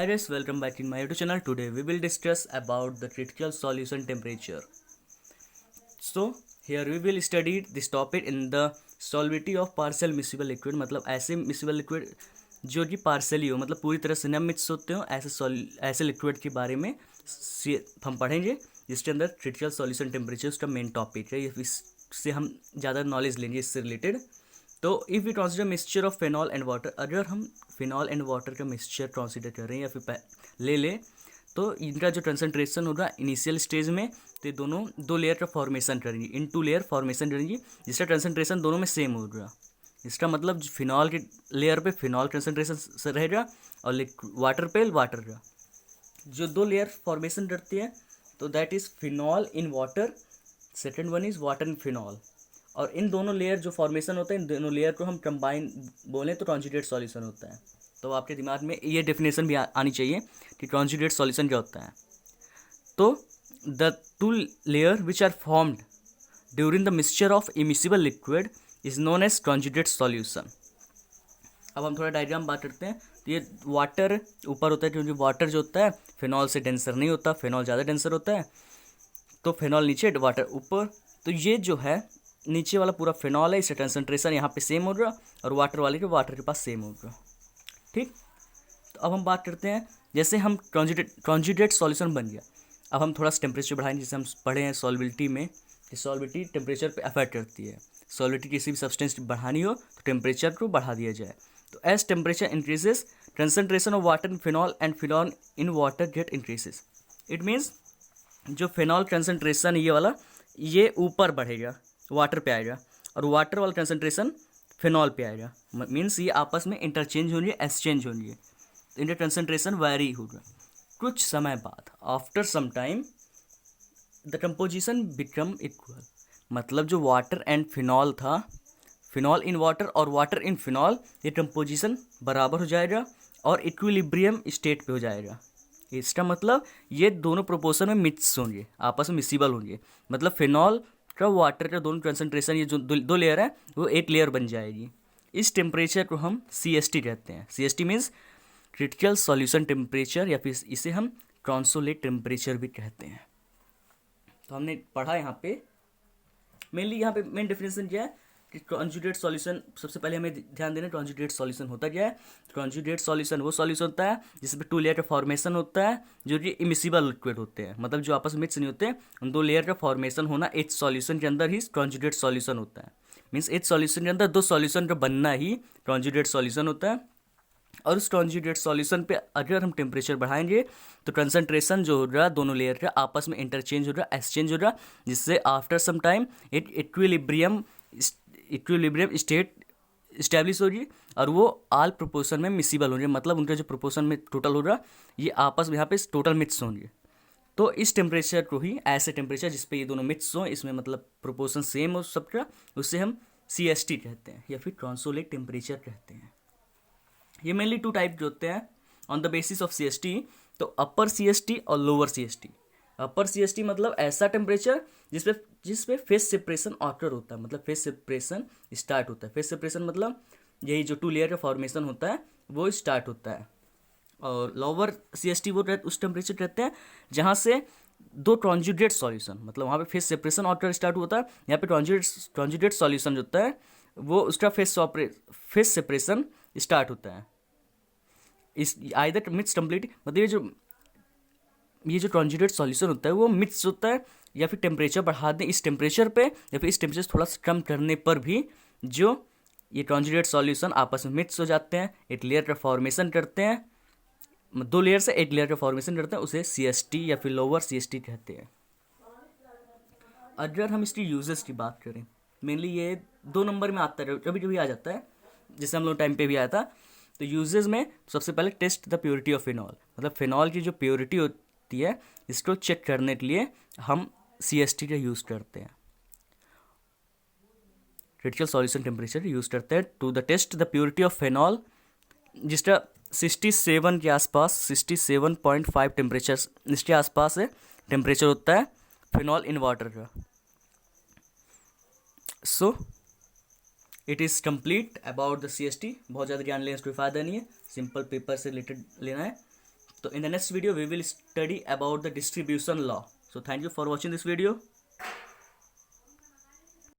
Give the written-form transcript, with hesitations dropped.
Hi guys, welcome back in my YouTube channel. Today we will discuss about the critical solution temperature. So here we will study this topic in the solubility of partial miscible liquid. मतलब ऐसे miscible liquid जो कि partially हो, मतलब पूरी तरह से न मिक्स होते हो, ऐसे लिक्विड के बारे में हम पढ़ेंगे जिसके अंदर क्रिटिकल सॉल्यूशन टेम्परेचर उसका मेन टॉपिक है। इससे हम ज़्यादा नॉलेज लेंगे इससे रिलेटेड। तो if we consider mixture of phenol and water, अगर हम फिनॉल एंड वाटर का मिक्सचर कंसिडर कर रहे हैं या फिर ले लें तो इनका जो कंसनट्रेशन होगा इनिशियल स्टेज में, तो ये दोनों दो लेयर का फॉर्मेशन करेंगे, इन टू लेयर फॉर्मेशन करेंगी जिसका कंसनट्रेशन दोनों में सेम होगा। इसका मतलब फिनॉल के लेयर पे फिनॉल कंसनट्रेशन रहेगा और वाटर पे वाटर का। जो दो लेयर फॉर्मेशन करती है तो that is phenol in water, second one is water in phenol. और इन दोनों लेयर जो फॉर्मेशन होता है, इन दोनों लेयर को हम कंबाइन बोलें तो कॉन्जुगेट सॉल्यूशन होता है। तो आपके दिमाग में ये डेफिनेशन भी आनी चाहिए कि कॉन्जुगेट सॉल्यूशन क्या होता है। तो the two layer which are formed during the mixture of immiscible liquid is known as conjugate solution. अब हम थोड़ा डायग्राम बात करते हैं। तो ये वाटर ऊपर होता है क्योंकि वाटर जो होता है फिनॉल से डेंसर नहीं होता, फिनॉल ज़्यादा डेंसर होता है। तो फिनॉल नीचे, वाटर ऊपर। तो ये जो है नीचे वाला पूरा फिनॉल है, इसका कंसनट्रेशन यहाँ पे सेम होगा और वाटर वाले के वाटर के पास सेम होगा। ठीक। तो अब हम बात करते हैं, जैसे हम कॉन्जुगेट सॉल्यूशन बन गया। अब हम थोड़ा सा टेम्परेचर बढ़ाएंगे, जैसे हम पढ़े हैं सॉल्युबिलिटी में कि सॉल्युबिलिटी टेम्परेचर पे अफेक्ट करती है। सॉल्युबिलिटी किसी भी सब्सटेंस बढ़ानी हो तो टेम्परेचर को बढ़ा दिया जाए। तो as temperature increases concentration of water in phenol and phenol in water get increases. It means जो फिनॉल कंसनट्रेशन ये वाला ये ऊपर बढ़ेगा, वाटर पे आएगा, और वाटर वाला कंसनट्रेशन फिनॉल पे आएगा। मीन्स ये आपस में इंटरचेंज होंगे, एक्सचेंज होंगे, इनका कंसनट्रेशन वेरी होगा। कुछ समय बाद after some time the composition become equal. मतलब जो वाटर एंड फिनॉल था, फिनॉल इन वाटर और वाटर इन फिनॉल, ये कंपोजिशन बराबर हो जाएगा और इक्विलिब्रियम स्टेट पे हो जाएगा। इसका मतलब ये दोनों प्रोपोर्शन में मिक्स होंगे, आपस में मिसिबल होंगे। मतलब फिनॉल का वाटर का दोनों कंसनट्रेशन, ये जो दो लेयर है वो एक लेयर बन जाएगी। इस टेम्परेचर को हम CST कहते हैं। CST means critical solution temperature, या फिर इसे हम ट्रांसोलेट टेम्परेचर भी कहते हैं। तो हमने पढ़ा यहाँ पे मेनली, यहाँ पे मेन डेफिनेशन क्या है कि कॉन्जुगेट सॉल्यूशन। सबसे पहले हमें ध्यान देना कॉन्जुगेट सॉल्यूशन होता क्या है। कॉन्जुगेट सॉल्यूशन वो सॉल्यूशन होता है जिसमें टू लेयर का फॉर्मेशन होता है जो कि इमिसिबल लिक्विड होते हैं, मतलब जो आपस में मिक्स नहीं होते। उन दो लेयर का फॉर्मेशन होना एक सॉल्यूशन के अंदर ही कॉन्जुगेट सॉल्यूशन होता है। मीन्स एक सॉल्यूशन के अंदर दो सॉल्यूशन का बनना ही कॉन्जुगेट सॉल्यूशन होता है। और उस कॉन्जुगेट सॉल्यूशन पे अगर हम टेम्परेचर बढ़ाएंगे तो कंसनट्रेशन जो हो रहा है दोनों लेयर का आपस में इंटरचेंज हो रहा है, एक्सचेंज हो रहा है, जिससे आफ्टर सम टाइम एक इक्विलिब्रियम स्टेट इस्टेब्लिश होगी और वो आल प्रोपोर्शन में मिसिबल होंगे। मतलब उनका जो प्रोपोर्शन में टोटल हो रहा ये आपस में यहाँ पे टोटल मिक्स होंगे। तो इस टेम्परेचर को ही, ऐसे टेम्परेचर जिसपे ये दोनों मिक्स हों, इसमें मतलब प्रोपोर्शन सेम हो सबका, उससे हम CST कहते हैं या फिर ट्रांसोलेट टेम्परेचर कहते हैं। ये मेनली टू टाइप के होते हैं on the basis of CST। तो अपर CST और लोअर CST। अपर CST मतलब ऐसा टेम्परेचर जिसपे फेस सेपरेशन ऑकर होता है, मतलब फेस सेपरेशन स्टार्ट होता है। फेस सेपरेशन मतलब यही जो टू लेयर का फॉर्मेशन होता है वो स्टार्ट होता है। और लोअर CST वो उस टेम्परेचर कहते हैं जहाँ से दो कॉन्जुगेट सॉल्यूशन, मतलब वहाँ पे फेस सेपरेशन ऑकर स्टार्ट होता है। यहाँ पे कॉन्जुगेट सॉल्यूशन जो होता है वो उसका फेस सेपरेशन स्टार्ट होता है। इस आइदर मिक्स कंप्लीट, मतलब ये जो कॉन्जुगेट सॉल्यूशन होता है वो मिक्स होता है या फिर टेम्परेचर बढ़ा दें इस टेम्परेचर पे, या फिर इस टेम्परेचर थोड़ा सा कम करने पर भी जो ये कॉन्जुगेट सॉल्यूशन आपस में मिक्स हो जाते हैं, एक लेयर का फॉर्मेशन करते हैं, दो लेयर से एक लेयर का फॉर्मेशन करते हैं, उसे CST या फिर लोअर CST कहते हैं। अगर हम इसकी यूजेस की बात करें, मेनली ये 2 नंबर में आता है, कभी कभी आ जाता है, जैसे हम लोग टाइम पे भी आया था। तो यूजेस में सबसे पहले test the purity of phenol, मतलब फिनॉल की जो प्योरिटी होती है इसको चेक करने के लिए हम CST का यूज़ करते हैं, क्रिटिकल सॉल्यूशन टेम्परेचर यूज़ करते हैं to the test the purity of phenol, जिसका 67 के आसपास, 67.5 टेम्परेचर इसके आसपास है टेम्परेचर होता है फिनॉल इन वाटर का। So it is complete about the CST। बहुत ज़्यादा ज्ञान लेने से कोई फ़ायदा नहीं है, सिंपल पेपर से रिलेटेड लेना है। So in the next video we will study about the distribution law. So thank you for watching this video.